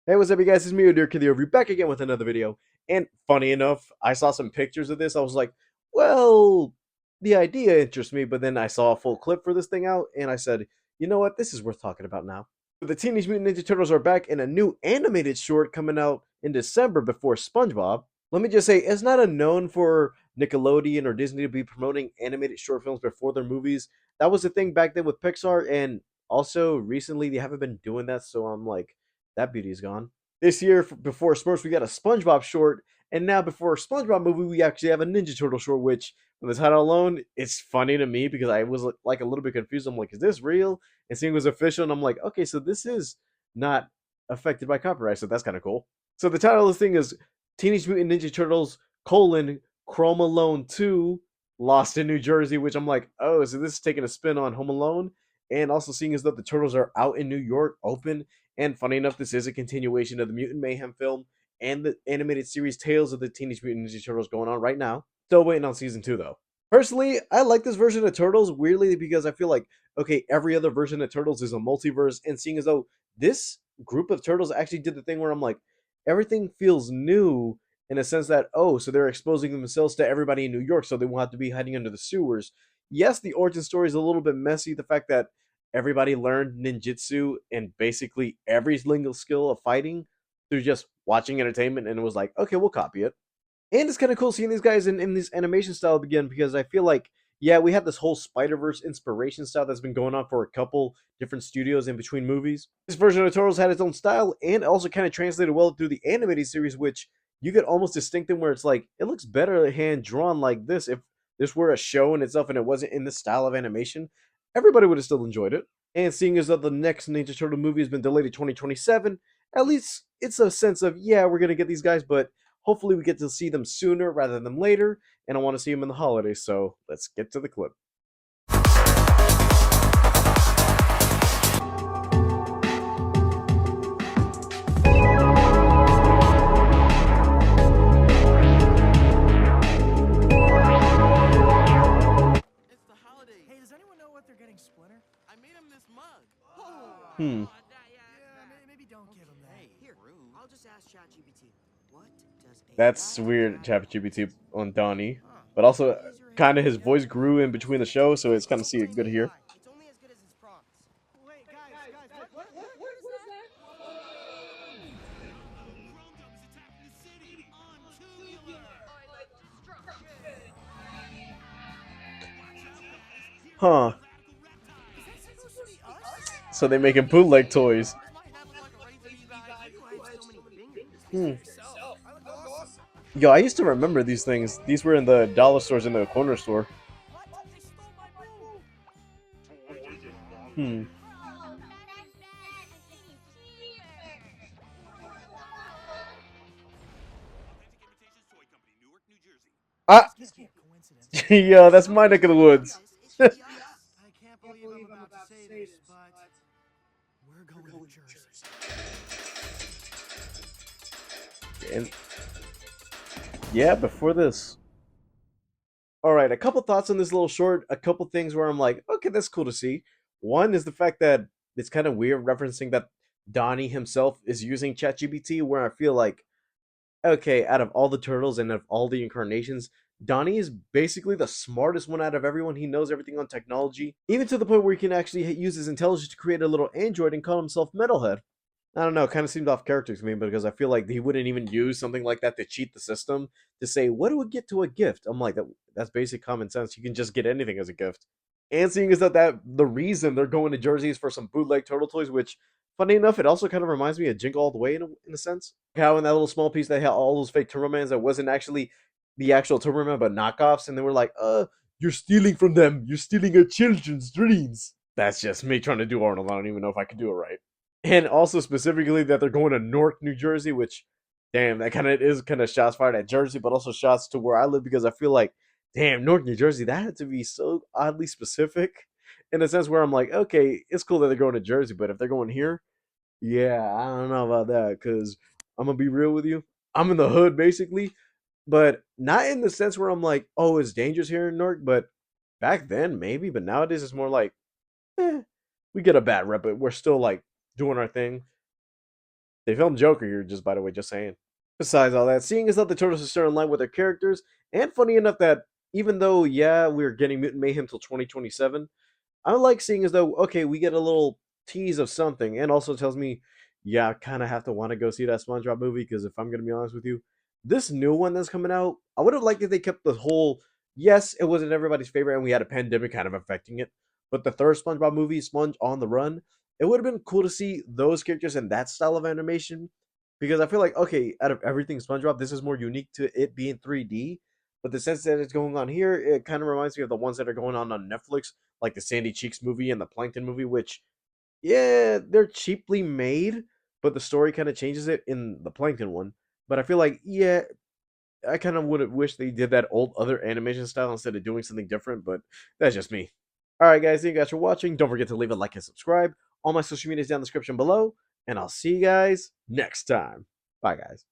Hey, what's up, you guys? It's me, Newark, the overview, back again with another video. And funny enough, I saw some pictures of this. I was like, well, the idea interests me, but then I saw a full clip for this thing out, and I said, you know what? This is worth talking about now. The Teenage Mutant Ninja Turtles are back in a new animated short coming out in December before SpongeBob. Let me just say, it's not unknown for Nickelodeon or Disney to be promoting animated short films before their movies. That was the thing back then with Pixar, and also recently they haven't been doing that, so I'm like, that beauty is gone. This year, before Smurfs, we got a SpongeBob short, and now before a SpongeBob movie, we actually have a Ninja Turtle short. Which, from the title alone, it's funny to me because I was like a little bit confused. I'm like, is this real? And seeing it was official, and I'm like, okay, so this is not affected by copyright, so that's kind of cool. So the title of the thing is Teenage Mutant Ninja Turtles: Chrome Alone 2 Lost in New Jersey, which I'm like, oh, so this is taking a spin on Home Alone, and also seeing as though the turtles are out in New York, open. And funny enough, this is a continuation of the Mutant Mayhem film and the animated series Tales of the Teenage Mutant Ninja Turtles going on right now. Still waiting on season 2 though. Personally, I like this version of Turtles weirdly because I feel like, okay, every other version of Turtles is a multiverse, and seeing as though this group of turtles actually did the thing where I'm like, everything feels new in a sense that, oh, so they're exposing themselves to everybody in New York, so they won't have to be hiding under the sewers. Yes, the origin story is a little bit messy. The fact that everybody learned ninjutsu and basically every single skill of fighting through just watching entertainment, and it was like, okay, we'll copy it. And it's kind of cool seeing these guys in this animation style again because I feel like, yeah, we had this whole Spider Verse inspiration style that's been going on for a couple different studios in between movies. This version of Turtles had its own style and also kind of translated well through the animated series, which you could almost distinct them where it's like it looks better hand drawn like this. If this were a show in itself and it wasn't in this style of animation, everybody would have still enjoyed it. And seeing as though the next Ninja Turtle movie has been delayed to 2027, at least it's a sense of, yeah, we're gonna get these guys, but hopefully we get to see them sooner rather than later, and I want to see them in the holidays, so let's get to the clip. It's the holidays. Hey, does anyone know what they're getting Splinter? I made him this mug. Hmm. Maybe don't give him that. Hey, Here, rude. I'll just ask ChatGPT. What does a That's rat weird, have ChatGPT on Donnie, Huh. but also Use your head. kind of his voice grew in between the show, so it's kind of see it good here. It's only as good as its prompts. Wait, guys, What was that? Huh. is that supposed to be us? So they making bootleg toys. Is my head look like a raisin guy? Why do I have so many fingers? Hmm. Yourself. I look awesome. Yo, I used to remember these things. These were in the dollar stores in the corner store. What? They stole my move. Hmm. Ah, This can't be a coincidence. yo, that's my neck of the woods. This is just. I can't believe I'm about to say this, but we're going to Jersey. And yeah, before this. All right, a couple thoughts on this little short. A couple things where I'm like, okay, that's cool to see. One is the fact that it's kind of weird referencing that Donnie himself is using ChatGPT, where I feel like, okay, out of all the turtles and of all the incarnations, Donnie is basically the smartest one out of everyone. He knows everything on technology, even to the point where he can actually use his intelligence to create a little android and call himself Metalhead. I don't know, it kind of seemed off character to me because I feel like he wouldn't even use something like that to cheat the system to say, what do we get to a gift? I'm like, that's basic common sense. You can just get anything as a gift. And seeing as that the reason they're going to Jersey is for some bootleg turtle toys, which, funny enough, it also kind of reminds me of Jingle All the Way in a sense. How in that little small piece they had all those fake Timbermans that wasn't actually the actual Timberman but knockoffs, and they were like, you're stealing from them. You're stealing our children's dreams. That's just me trying to do Arnold. I don't even know if I can do it right. And also specifically that they're going to Newark, New Jersey, which, damn, that kind of is kind of shots fired at Jersey, but also shots to where I live because I feel like, damn, Newark, New Jersey, that had to be so oddly specific in a sense where I'm like, okay, it's cool that they're going to Jersey, but if they're going here, yeah, I don't know about that because I'm gonna be real with you. I'm in the hood basically, but not in the sense where I'm like, oh, it's dangerous here in Newark, but back then maybe, but nowadays it's more like, eh, we get a bad rep, but we're still like doing our thing. They filmed Joker here, just by the way, just saying. Besides all that, seeing as how the Turtles are still in line with their characters, and funny enough that even though, yeah, we're getting Mutant Mayhem till 2027, I like seeing as though, okay, we get a little tease of something, and also tells me, yeah, I kind of have to want to go see that SpongeBob movie, because if I'm going to be honest with you, this new one that's coming out, I would have liked if they kept the whole, yes, it wasn't everybody's favorite, and we had a pandemic kind of affecting it, but the third SpongeBob movie, Sponge on the Run, it would have been cool to see those characters in that style of animation, because I feel like, okay, out of everything SpongeBob, this is more unique to it being 3D, but the sense that it's going on here, it kind of reminds me of the ones that are going on Netflix, like the Sandy Cheeks movie and the Plankton movie, which, yeah, they're cheaply made, but the story kind of changes it in the Plankton one. But I feel like, yeah, I kind of would have wished they did that old other animation style instead of doing something different, but that's just me. Alright, guys, thank you guys for watching. Don't forget to leave a like and subscribe. All my social media is down in the description below, and I'll see you guys next time. Bye, guys.